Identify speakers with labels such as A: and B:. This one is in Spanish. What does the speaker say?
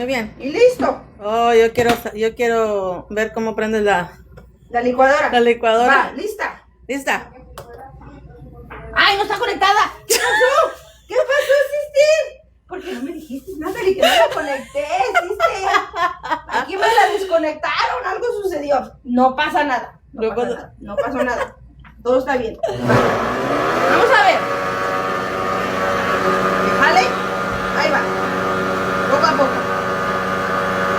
A: Muy bien.
B: Y listo.
A: Oh, yo quiero ver cómo prendes
B: La licuadora.
A: la licuadora.
B: Va, lista.
A: ¿Lista?
B: ¡Ay, no está conectada! ¿Qué pasó? ¿Qué pasó, Sister? ¿Por qué no me dijiste, Natalie, que no la conecté, Sister? Aquí me la desconectaron, algo sucedió. No pasa nada. No pasó nada. Todo está bien. Va.